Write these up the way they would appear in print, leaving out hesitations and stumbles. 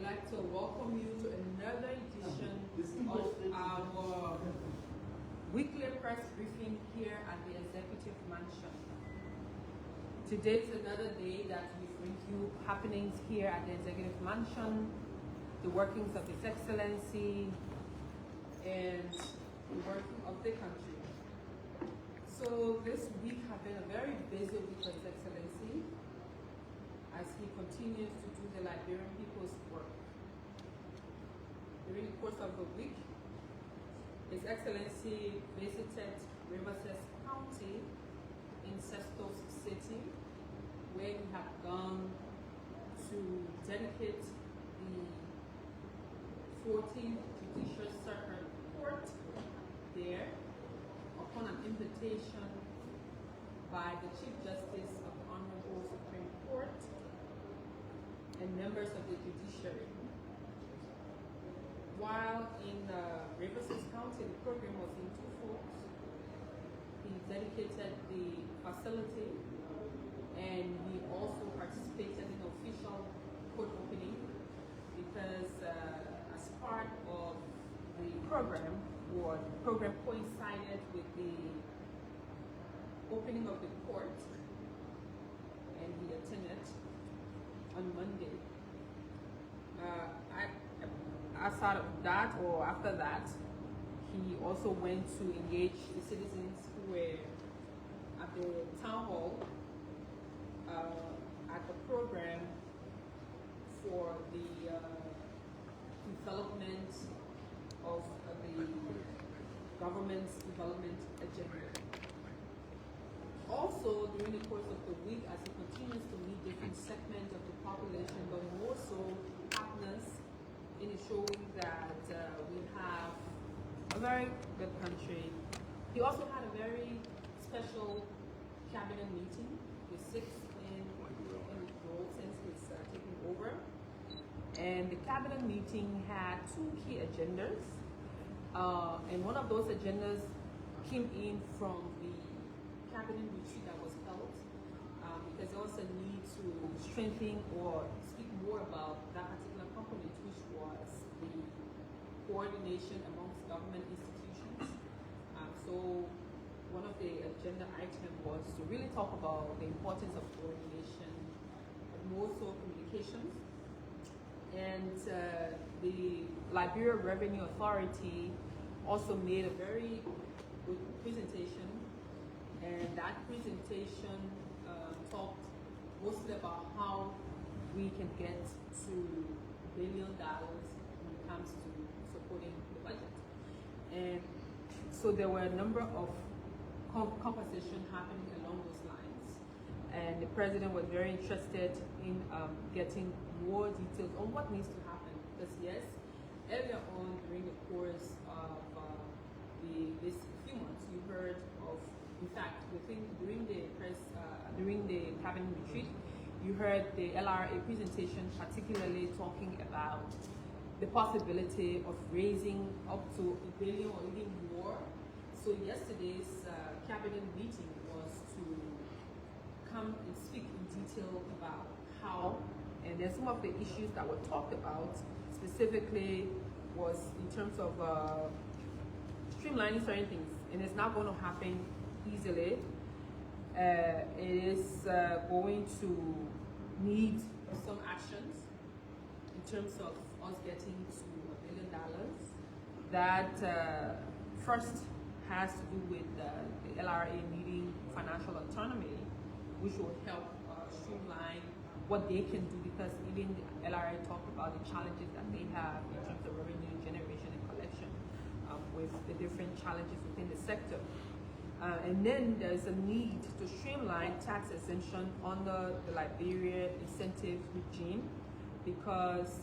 like to welcome you to another edition of our weekly press briefing here at the Executive Mansion. Today is another day that we bring you happenings here at the Executive Mansion, the workings of His Excellency, and the working of the country. So this week has been a very busy week for His Excellency as he continues to do the Liberian people's work. During the course of the week, His Excellency visited Rivers County in Sestos City, where he had gone to dedicate the 14th Judicial Circuit Court there upon an invitation by the Chief Justice of the Honorable Supreme Court and members of the judiciary. While in Rivers County, the program was in two folds. He dedicated the facility and he also participated in official court opening because as part of the program, or the program coincided with the opening of the court, and he attended on Monday. Aside of that, or after that, he also went to engage the citizens who were at the town hall at the program for the development of the government's development agenda. Also, during the course of the week, as he continues to meet different segments of the population, but more so partners in showing that we have a very good country. He also had a very special cabinet meeting, the sixth in the role since he's taking over. And the cabinet meeting had two key agendas. And one of those agendas came in from the cabinet retreat that was held because there was a need to strengthen or speak more about that particular component, which was the coordination amongst government institutions. So one of the agenda items was to really talk about the importance of coordination, but more so communications. And the Liberia Revenue Authority also made a very good presentation, and that presentation talked mostly about how we can get to $1 billion when it comes to supporting the budget. And so there were a number of conversations happening along those lines, and the president was very interested in getting more details on what needs to happen. Because yes, earlier on during the course of this few months, you heard of, in fact, during the cabinet retreat, you heard the LRA presentation, particularly talking about the possibility of raising up to $1 billion or even more. So yesterday's cabinet meeting was to come and speak in detail about how, and then some of the issues that were talked about specifically was in terms of streamlining certain things, and it's not going to happen easily. It is going to need some actions in terms of us getting to $1 billion. That first has to do with the LRA needing financial autonomy, which will help streamline what they can do, because even the LRA talked about the challenges that they have in terms of revenue generation and collection with the different challenges within the sector. And then there's a need to streamline tax exemption under the Liberia incentive regime, because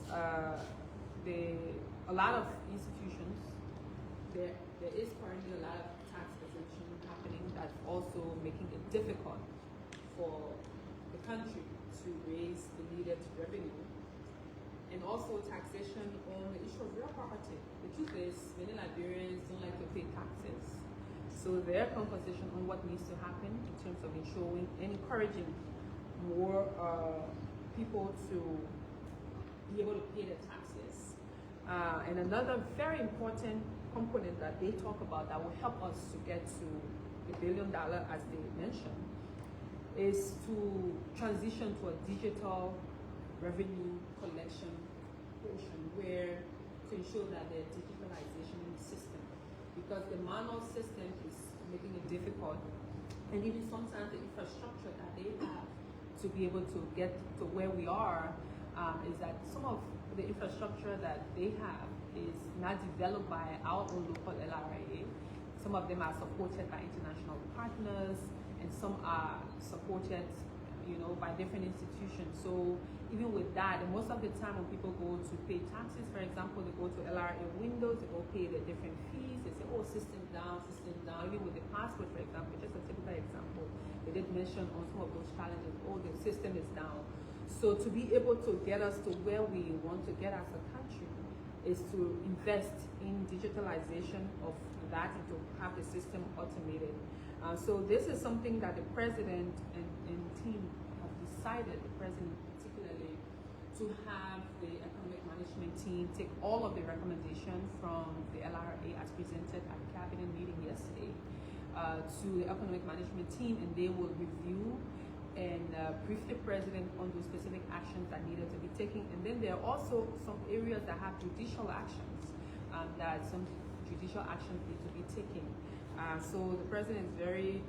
a lot of institutions, there is currently a lot of tax exemption happening that's also making it difficult for the country to raise the needed revenue. And also taxation on the issue of real property. The truth is, many Liberians don't like to pay taxes. So their conversation on what needs to happen in terms of ensuring and encouraging more people to be able to pay their taxes. And another very important component that they talk about that will help us to get to $1 billion, as they mentioned, is to transition to a digital revenue collection portion, where to ensure that there's digitalization in the system, because the manual system is making it difficult, and even sometimes the infrastructure that they have to be able to get to where we are is that some of the infrastructure that they have is not developed by our own local LRA. Some of them are supported by international partners, and some are supported, by different institutions. So even with that, and most of the time when people go to pay taxes, for example, they go to LRA windows, they go pay the different fees, they say, oh, system down, system down. Even with the passport, for example, just a typical example, they did mention on some of those challenges, oh, the system is down. So to be able to get us to where we want to get as a country is to invest in digitalization of that and to have the system automated. So this is something that the president and team have decided, the president particularly, to have the economic management team take all of the recommendations from the LRA as presented at the cabinet meeting yesterday to the economic management team, and they will review and brief the president on those specific actions that needed to be taken. And then there are also some areas that have judicial actions, that some judicial actions need to be taken. So the president is very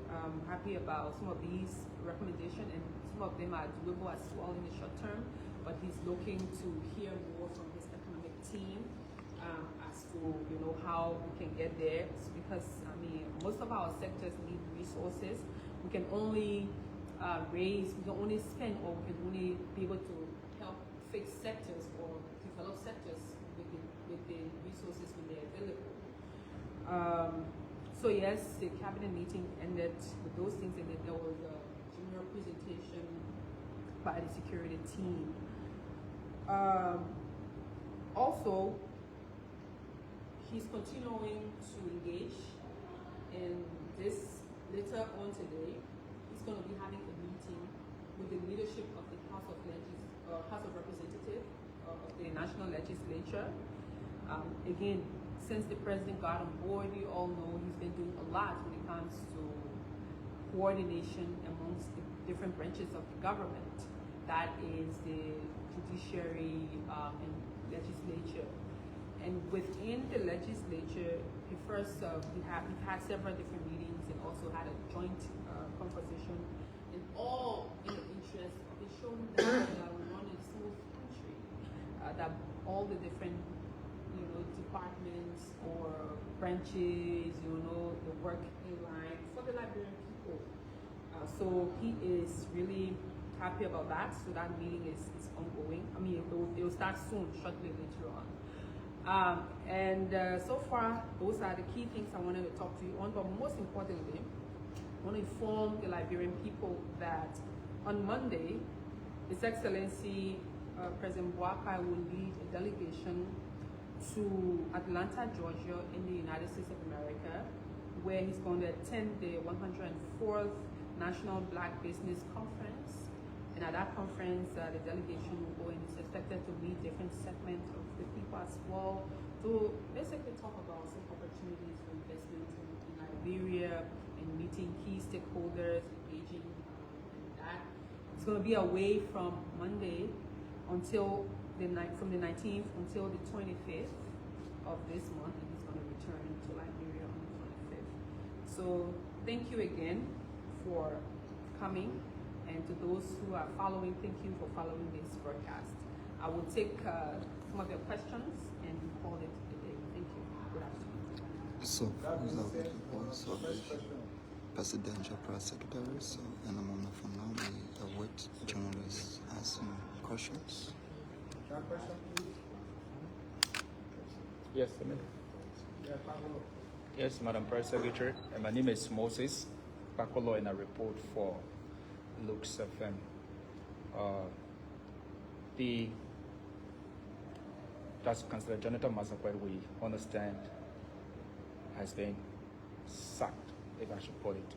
happy about some of these recommendations, and some of them are doable as well in the short term, but he's looking to hear more from his economic team as to how we can get there. It's because most of our sectors need resources. We can only we can only spend, or we can only be able to help fix sectors or develop sectors with the resources when they're available. So yes, the cabinet meeting ended with those things, and then there was a general presentation by the security team. Also, he's continuing to engage, and this later on today, he's going to be having a meeting with the leadership of the House of Representatives of the National Legislature. Again, since the president got on board, you all know he's been doing a lot when it comes to coordination amongst the different branches of the government. That is the judiciary and legislature. And within the legislature, we've had several different meetings and also had a joint conversation, and all in the interest of ensuring that we run a smooth country, that all the different departments or branches, the work in line for the Liberian people. So he is really happy about that. So that meeting is ongoing. It will start soon, shortly later on. So far, those are the key things I wanted to talk to you on. But most importantly, I want to inform the Liberian people that on Monday, His Excellency President Boakai will lead a delegation to Atlanta, Georgia, in the United States of America, where he's going to attend the 104th National Black Business Conference. And at that conference, the delegation will go and is expected to meet different segments of the people as well, to basically talk about some opportunities for investment in Liberia and meeting key stakeholders, engaging in that. It's going to be away from Monday until from the 19th until the 25th of this month, and he's going to return to Liberia on the 25th. So thank you again for coming, and to those who are following, thank you for following this broadcast. I will take some of your questions and call it a day. Thank you. Good afternoon. So, also the presidential press secretary, so in a moment from now, we await journalists asking questions. Yes, yes, Madam Press Secretary. My name is Moses Bakolo, and I report for Lux FM. That's Councillor Jonathan Massaquet, we understand, has been sacked, if I should put it.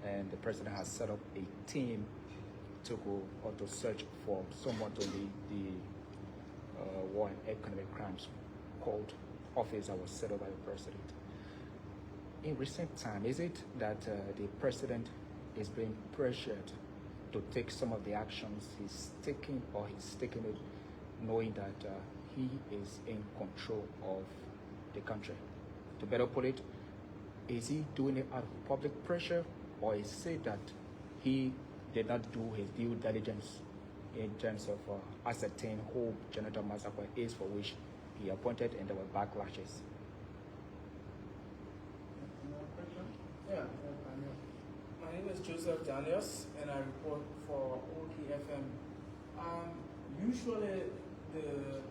And the president has set up a team to go or to search for someone to lead the war and economic crimes called office that was set up by the president. In recent time, is it that the president is being pressured to take some of the actions he's taking, or he's taking it knowing that he is in control of the country? To better put it, is he doing it out of public pressure, or is it that he did not do his due diligence in terms of ascertaining who Jonathan Massaquoi is, for which he appointed, and there were backlashes? Yeah, my name is Joseph Daniels, and I report for OKFM. Usually, the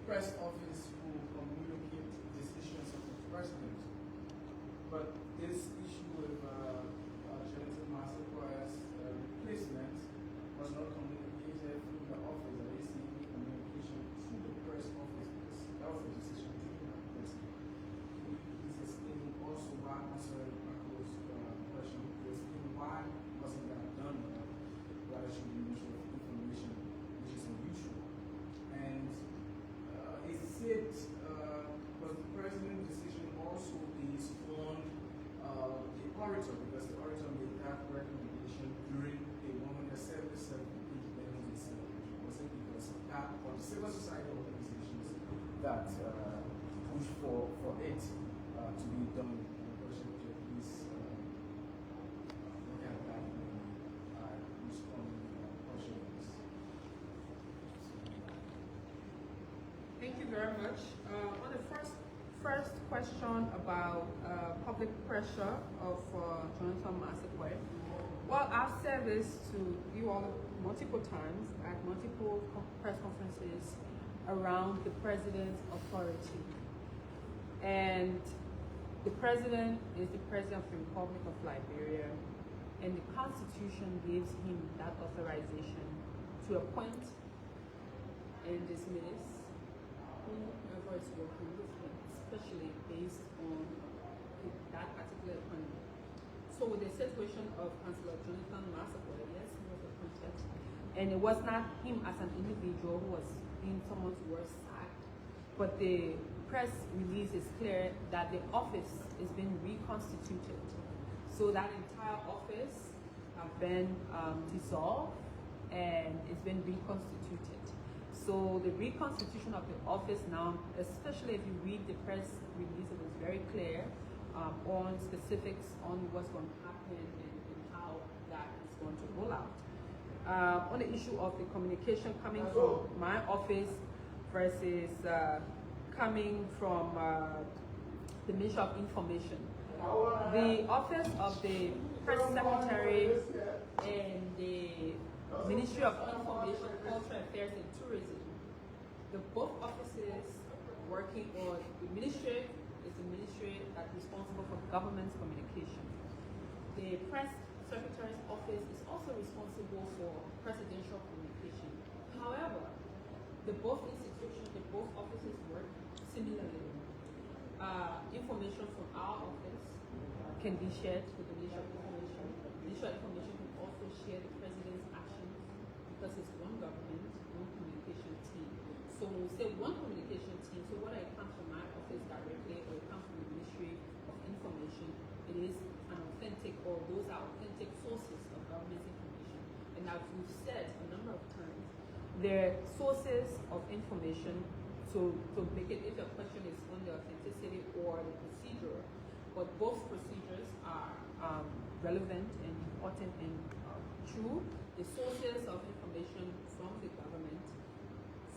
press office will communicate decisions of the president, but this issue with Jonathan Massaquoi's replacement was not communicated through the office. I didn't see any communication to the press office because that was a decision taken by the president. This is explaining also why answering Marco's question, because why wasn't that done? Why should be mutual information, which is unusual. And it said was the president's decision also based on the orator, because the orator made that recommendation during a 177 independence celebration. Was it because of that, or the civil society organizations that pushed for it to be done? Please look at that when I respond to the questions. Thank you very much. On the first question about public pressure of Jonathan Massaquoi, well, I've said this to you all multiple times at multiple press conferences around the president's authority. And the president is the president of the Republic of Liberia, and the Constitution gives him that authorization to appoint and dismiss whoever is working with him, especially based on that particular appointment. So with the situation of Councillor Jonathan Massaquoi, yes, he was appointed, and it was not him as an individual who was in someone's worst side, but the press release is clear that the office is being reconstituted. So that entire office have been dissolved and it's been reconstituted. So the reconstitution of the office now, especially if you read the press release, it was very clear on specifics on what's going to happen and how that is going to roll out. On the issue of the communication coming from my office versus coming from the Ministry of Information. The Office of the Press Secretary and the Ministry of Information, Culture Affairs and Tourism, the both offices working on, the ministry is the ministry that's responsible for government communication. The Press Secretary's office is also responsible for presidential communication. However, the both institutions, the both offices work similarly. Information from our office can be shared with the Ministry of Information. The Ministry of Information can also share the President's actions because it's one government, one communication team. So when we say one communication team, so whether it comes from my office directly or it comes from the Ministry of Information, it is an authentic, or those are authentic sources of government information. And as we've said a number of times, they're sources of information to make it, if your question is on the authenticity or the procedure, but both procedures are relevant and important and true. The sources of information from the government,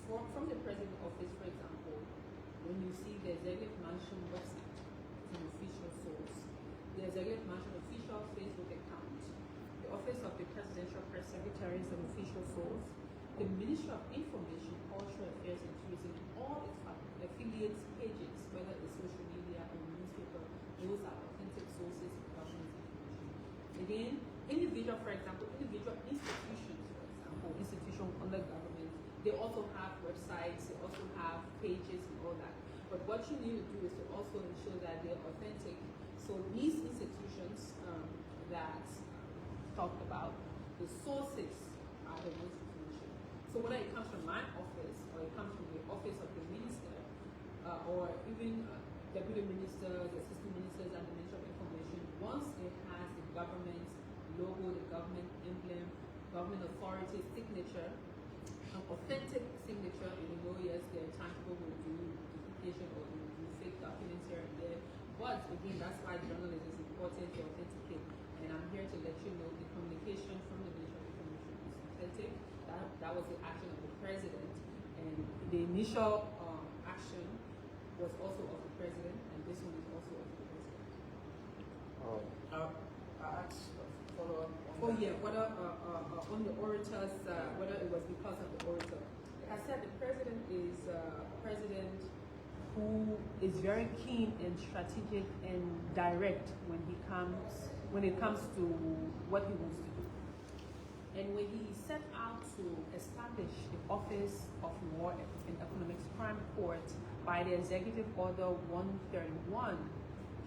from the President's office, for example, when you see the Executive Mansion website, it's an official source. The Executive Mansion official Facebook account, the Office of the Presidential Press Secretary is an official source. The Ministry of Information, Culture Affairs and Tourism, all its affiliates pages, whether it's social media or newspaper, those are authentic sources of government information. Again, individual, for example, individual institutions, for example, institutions under government, they also have websites, they also have pages and all that. But what you need to do is to also ensure that they're authentic. So these institutions that talked about, the sources are the ones. So whether it comes from my office or it comes from the or even deputy ministers, assistant ministers, and the Minister of Information, once it has the government logo, the government emblem, government authority signature, an authentic signature, and you know, yes, they're tangible, will do duplication or will do fake documents here and there. But again, that's why journalism is important to authenticate. And I'm here to let you know the communication from the Minister of Information is authentic. That was the action of the president, and the initial action was also of the president, and this one is also of the president. I asked follow up on Oh that. yeah, whether on the orators, whether it was because of the orator. Like I said, the president is a president who is very keen and strategic and direct when it comes to what he wants to do. And when he set out to establish the Office of War and Economics Crime Court by the Executive Order 131,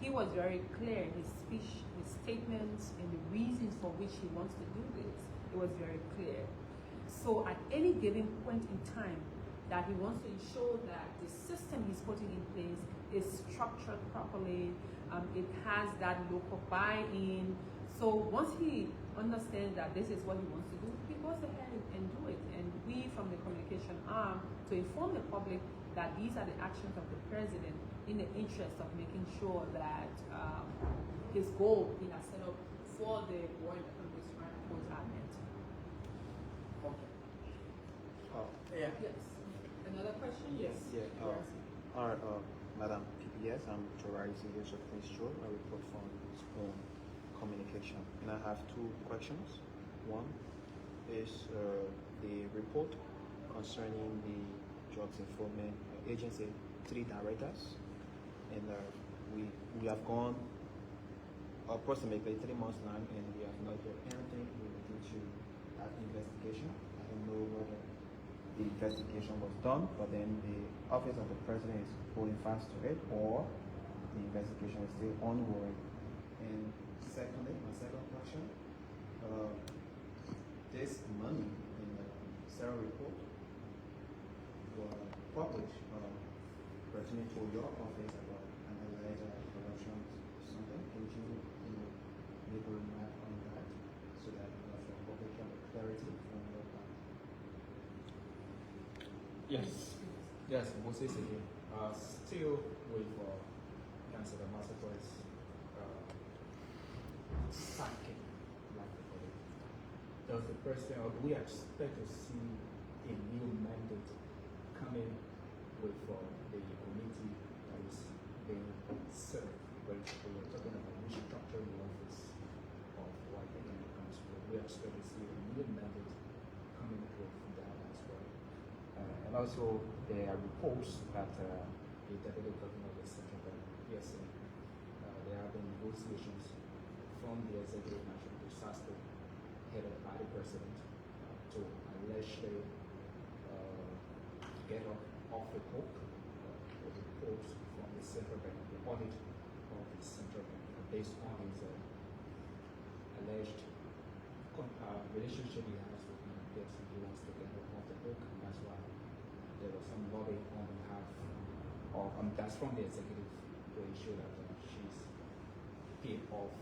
he was very clear in his speech, his statements, and the reasons for which he wants to do this. It was very clear. So at any given point in time, that he wants to ensure that the system he's putting in place is structured properly, it has that local buy-in. So once he understands that this is what he wants to do, he goes ahead and do it. And we from the communication arm to inform the public that these are the actions of the president in the interest of making sure that his goal he has set up for the war and economic crime court are met. Okay. Yeah. Yes. Another question? Yes. Yeah. Yes. Madam PPS, I'm Torice English of Prince George. I report from Spoon Communication. And I have two questions. One is the report concerning the Drugs Enforcement Agency, 3 directors. And we have gone approximately 3 months now, and we have not heard anything related to that investigation. I don't know whether the investigation was done, but then the office of the president is holding fast to it, or the investigation is still ongoing. And secondly, my second question, this money in the Sarah report was published pertaining to your office about an alleged corruption something. Can you make a remark on that so that the public can have clarity from your part? Yes, Moses again. Still with Councillor Massacre's sacking, like they call it. Does the president, or do we expect to see a new mandate coming with the committee that is being set up? We're talking about restructuring the office of White Economic Council. We expect to see a new mandate coming with that as well. And also, there are reports that the deputy governor of the central bank, PSA, there have been negotiations from the executive national disaster headed by the president to allegedly get off the hook with reports from the central bank, the audit of the central bank, based on his alleged relationship he has with Bill Gates. He wants to get her off the hook, and that's why there was some lobbying on behalf of, that's from the executive to ensure that she's paid off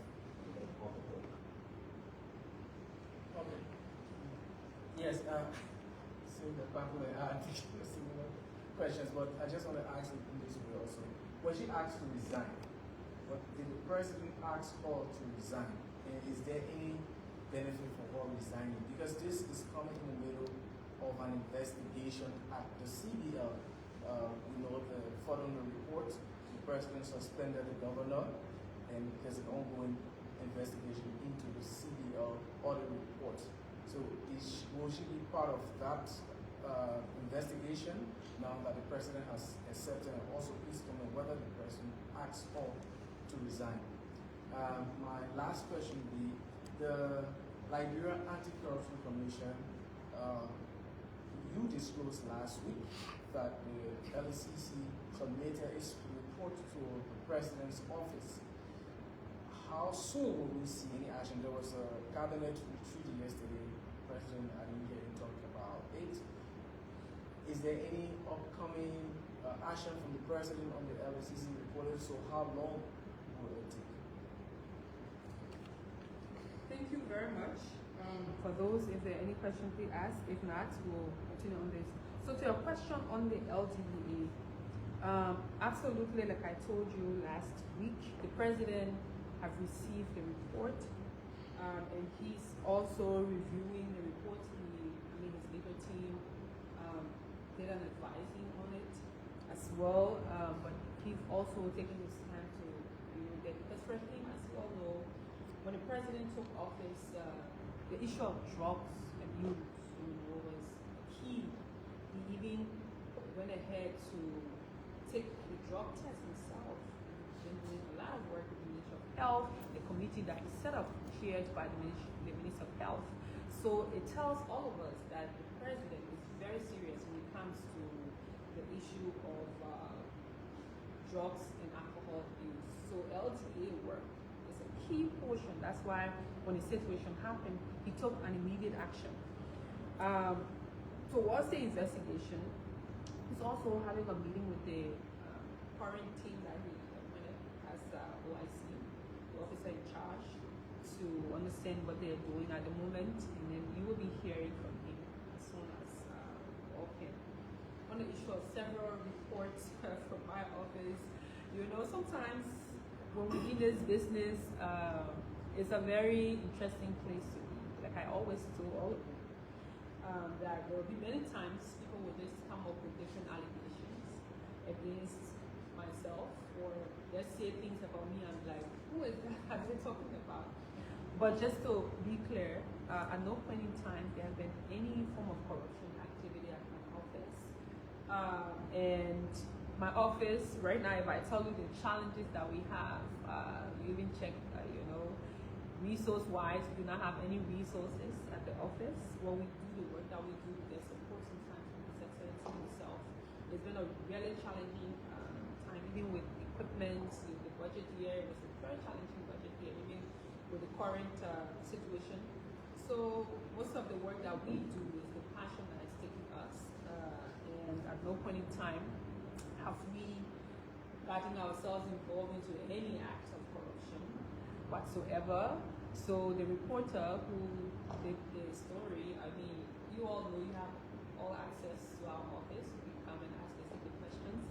the hook. Okay. Yes. So the people are asking similar questions, but I just want to ask it in this way also. When she asked to resign, but did the president ask her to resign? And is there any benefit for her resigning? Because this is coming in the middle of an investigation at the CBL. Following the report, the president suspended the governor, and there's an ongoing investigation into the CBL audit report. So will she be part of that investigation now that the president has accepted? And also please comment whether the president asked her to resign. My last question would be, the Liberia Anti-Corruption Commission, you disclosed last week that the LCC submitted its report to the president's office. How soon will we see any action? There was a cabinet retreat yesterday. President, I didn't hear him talking about it. is there any upcoming action from the president on the LSCC reported? So how long will it take? Thank you very much. For those, if there are any questions, please ask. If not, we'll continue on this. So to your question on the LDEA, absolutely, like I told you last week, the president have received the report, and he's also reviewing the report. His legal team did an advising on it as well, but he's also taking his time to get, because for him, as you all know, when the president took office, the issue of drugs abuse, was key. He even went ahead to take the drug test himself. He's been doing a lot of work with the Ministry of Health, the committee that is set up, chaired by the Minister of Health. So it tells all of us that the president is very serious when it comes to the issue of drugs and alcohol abuse. So LTA work is a key portion. That's why when the situation happened, he took an immediate action. Towards the investigation, he's also having a meeting with the current team that he appointed as OIC, the officer in charge, to understand what they're doing at the moment, and then you will be hearing from him as soon as okay. On the issue of several reports from my office, sometimes when we're in this business, it's a very interesting place to be. Like I always tell all of you, that there will be many times people will just come up with different allegations against myself, or just say things about me. I'm like, who is that they're talking about? But just to be clear, at no point in time there has been any form of corruption activity at my office. And my office right now, if I tell you the challenges that we have, we even check, resource-wise, we do not have any resources at the office. When we do the work that we do, there's support sometimes from the secretary itself. It's been a really challenging time, even with equipment, with the budget year. It was a very challenging budget year, even with the current situation. So most of the work that we do is the passion that is taking us, and at no point in time have we gotten ourselves involved into any act of corruption whatsoever. So the reporter who did the story, you all know you have all access to our office. You can come and ask specific questions.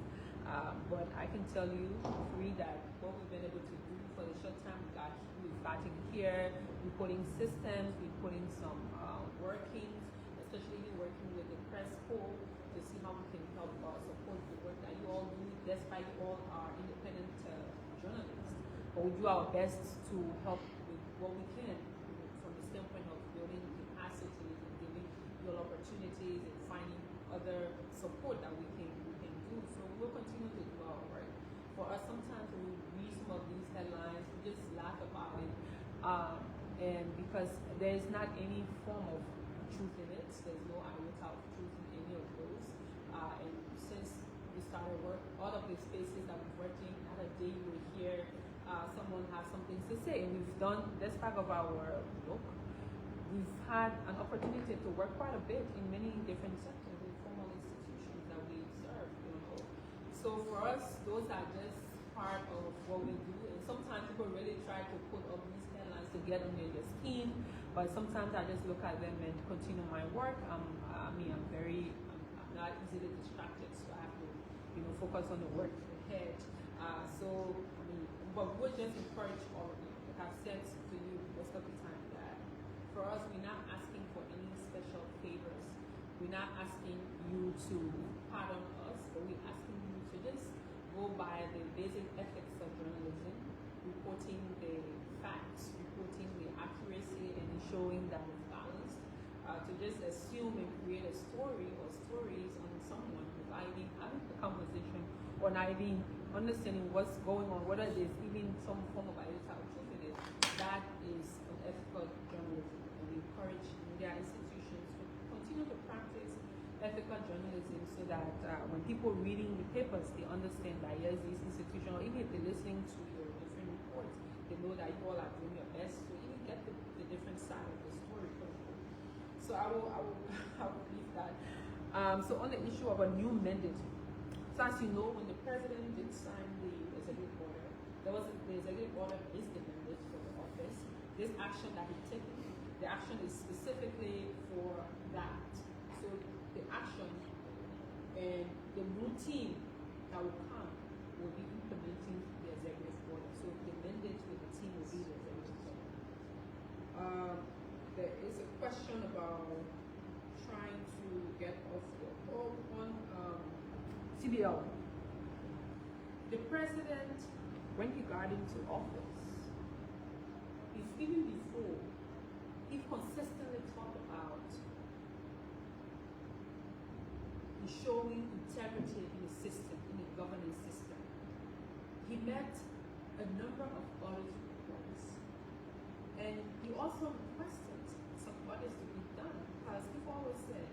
But I can tell you free that what we've been able to do for the short time we've gotten here, we're putting systems, we're putting some workings, especially working with the press corps to see how we can help support the work that you all do, despite you all are independent journalists. But we do our best to help with what we can from the standpoint of building capacities and giving you all opportunities and finding other support that we can do. So we'll continue to do our work. For us, sometimes when we read some of these headlines, we just laugh about it. And because there's not any form of truth in it, there's no iota of truth in any of those. And since we started work, all of the spaces that we've worked in, not a day you will hear someone has something to say. And we've done, despite of our work, we've had an opportunity to work quite a bit in many different sectors in formal institutions that we serve, So for us, those are just part of what we do. And sometimes people really try to put all these headlines to get under your skin, but sometimes I just look at them and continue my work. I'm not easily distracted, so I have to, focus on the work ahead. But we'll just encourage all of you. Like I've said to you most of the time that for us, we're not asking for any special favors. We're not asking you to pardon us, but we're asking you to just go by the basic ethics of journalism, reporting the facts, reporting the accuracy, and showing that it's balanced. To just assume and create a story or stories on someone without even having a conversation or not even understanding what's going on, whether there's even some form of iota of truth in it, that is unethical journalism. And we encourage media institutions to continue to practice ethical journalism so that when people reading the papers, they understand that yes, these institutions, or even if they're listening to your different reports, they know that you all are doing your best to even get the different side of the story. So I will leave that. So on the issue of a new mandate, so as you know, when the president did sign the executive order, the executive order is the mandate for the office. This action that he's taken, the action is specifically for that. So the action and the routine that will come will be implementing the executive order. So the mandate with the team will be the executive order. There is a question about trying to get off the hook on CBL. The president, when he got into office, even before, he consistently talked about showing integrity in the system, in the governance system. He met a number of audit reports, and he also requested some audits to be done, because he always said,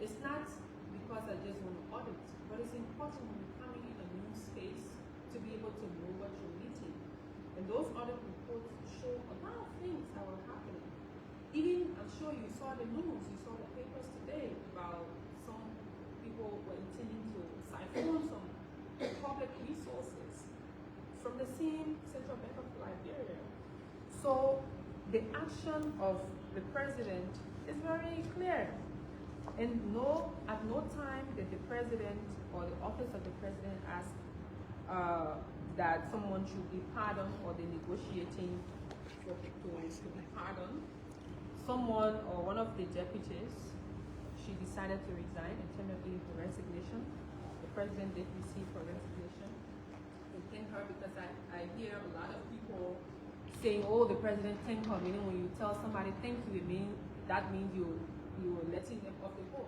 it's not because I just want to audit, but it's important when you're coming in a new space to be able to know what you're meeting. And those audit reports show a lot of things that were happening. Even, I'm sure you saw the news, you saw the papers today about some people were intending to siphon some public resources from the same Central Bank of Liberia. So the action of the president is very clear. And at no time did the president or the office of the president ask that someone should be pardoned, or the negotiating to be pardoned. Someone or one of the deputies, she decided to resign and tentatively her resignation. The president did receive her resignation. I thank her, because I hear a lot of people saying, oh, the president thanked her, meaning when you tell somebody thank you, that means you are letting them off the hook.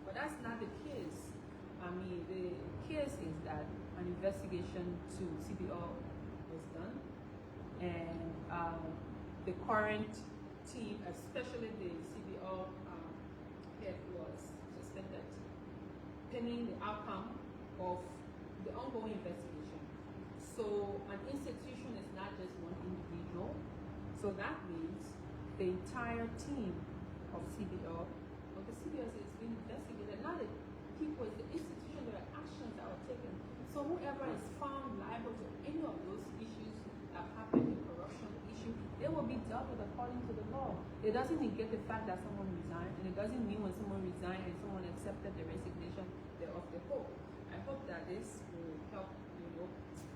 But that's not the case. I mean, the case is that an investigation to CBO was done, and the current team, especially the CBO head, was suspended pending the outcome of the ongoing investigation. So an institution is not just one individual. So that means the entire team of CBO, of the CBO, is being investigated. Not the people, it's the institution, there are actions that are taken. So whoever is found liable to any of those issues that happened, the corruption issue, they will be dealt with according to the law. It doesn't negate the fact that someone resigned, and it doesn't mean when someone resigned and someone accepted the resignation, they're off the hook. I hope that this will help,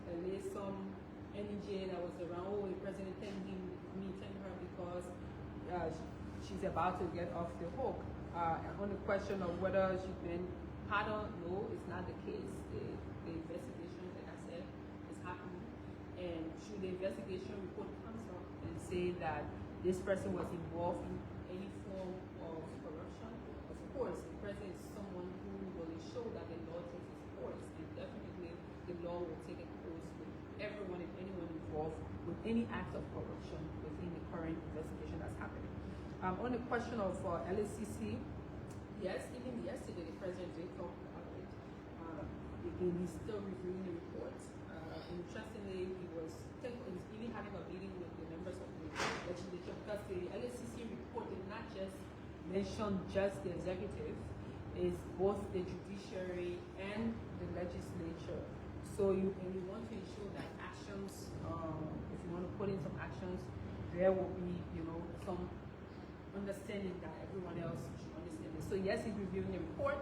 allay some NJ that was around, oh, the president thank her because she's about to get off the hook. On the question of whether she's been pardoned, no, it's not the case. The investigation, like I said, is happening. And should the investigation report comes up and say that this person was involved in any form of corruption, of course, the president is someone who will show that the law takes its course, and definitely the law will take its course with everyone and anyone involved with any act of corruption within the current investigation that's happening. On the question of LACC, yes, even yesterday the president did talk about it. Again, he's still reviewing the reports. Interestingly, he was even having a meeting with the members of the legislature, because the LACC report did not just mention just the executive, is both the judiciary and the legislature. So you want to ensure that actions, if you want to put in some actions, there will be, some understanding that everyone else should understand this. So yes, he's reviewing the report,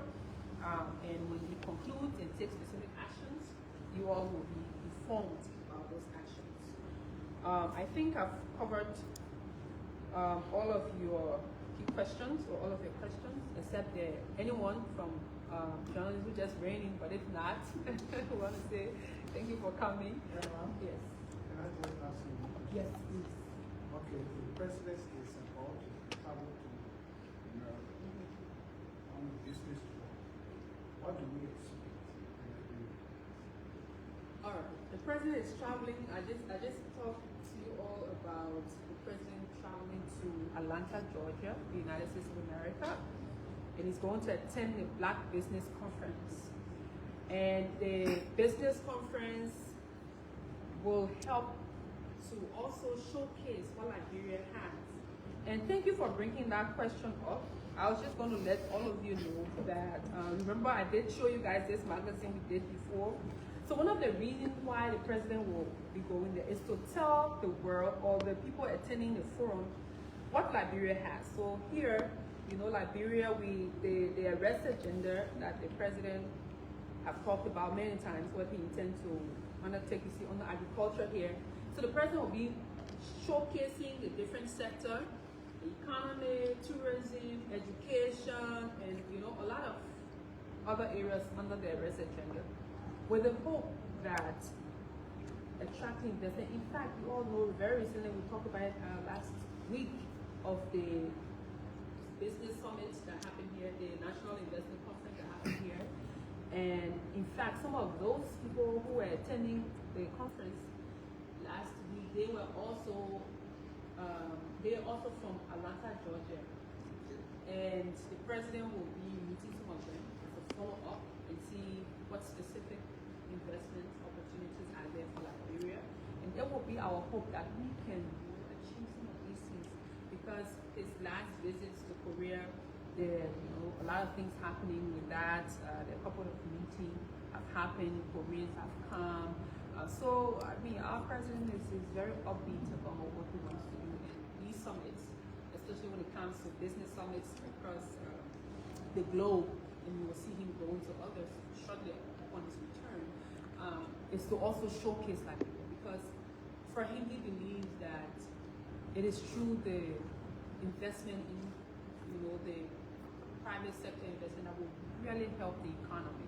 and when he concludes and takes specific actions, you all will be informed about those actions. I think I've covered all of your key questions, or all of your questions, except anyone from journalists who just raining, but if not, we want to say thank you for coming. Yes. Can I just ask you one question? Yes, please. Okay, so the president is about to travel to America on a business tour. What do we expect? All right, the president is traveling. I just talked to you all about the president traveling to Atlanta, Georgia, the United States of America, and he's going to attend the Black Business Conference. And the business conference will help to also showcase what Liberia has. And thank you for bringing that question up. I was just going to let all of you know that, remember I did show you guys this magazine we did before. So one of the reasons why the president will be going there is to tell the world or the people attending the forum what Liberia has. So here, you know, Liberia, the arrest agenda that the president have talked about many times, what he intends to undertake, you see, on the agriculture here. So the president will be showcasing the different sector, economy, tourism, education, and, you know, a lot of other areas under the arrest agenda, with the hope that attracting investment. In fact, you all know very recently we talked about it last week of the business summit that happened here, the National Investment Conference that happened here. And in fact, some of those people who were attending the conference last week, they were also from Atlanta, Georgia. And the president will be meeting some of them as a follow-up and see what specific investment opportunities are there for Liberia. And that will be our hope that we can achieve some of these things, because his last visits to Korea, there, you know, a lot of things happening with that. There are a couple of meetings have happened, Koreans have come. So, I mean, our president is very upbeat about what he wants to do. And these summits, especially when it comes to business summits across the globe, and you will see him going to others shortly upon his return, is to also showcase Liberia, because for him, he believes that it is through the investment in, you know, the private sector investment that will really help the economy,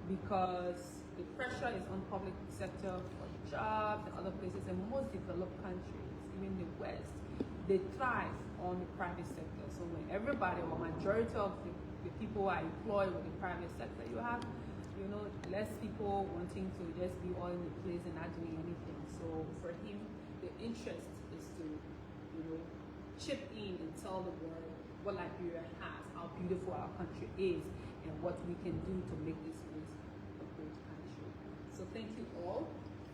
because the pressure is on public sector for jobs and other places, and most developed countries, even the West, they thrive on the private sector. So when everybody or majority of the people are employed with the private sector, you have, you know, less people wanting to just be all in the place and not doing anything. So for him, the interest is to, you know, chip in and tell the world what Liberia has, how beautiful our country is, and what we can do to make this place a great country. So thank you all,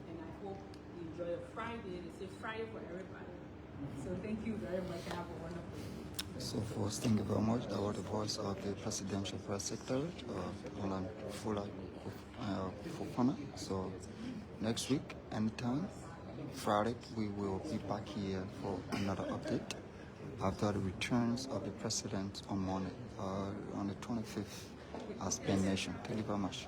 and I hope you enjoy your Friday. It's a Friday for everybody. So thank you very much, and have a wonderful day. So first, thank you very much. That was the voice of the Presidential Press Secretary, Roland Fofana. So next week, anytime, Friday, we will be back here for another update after the returns of the President on Monday, on the 25th, as per nation. Thank you very much.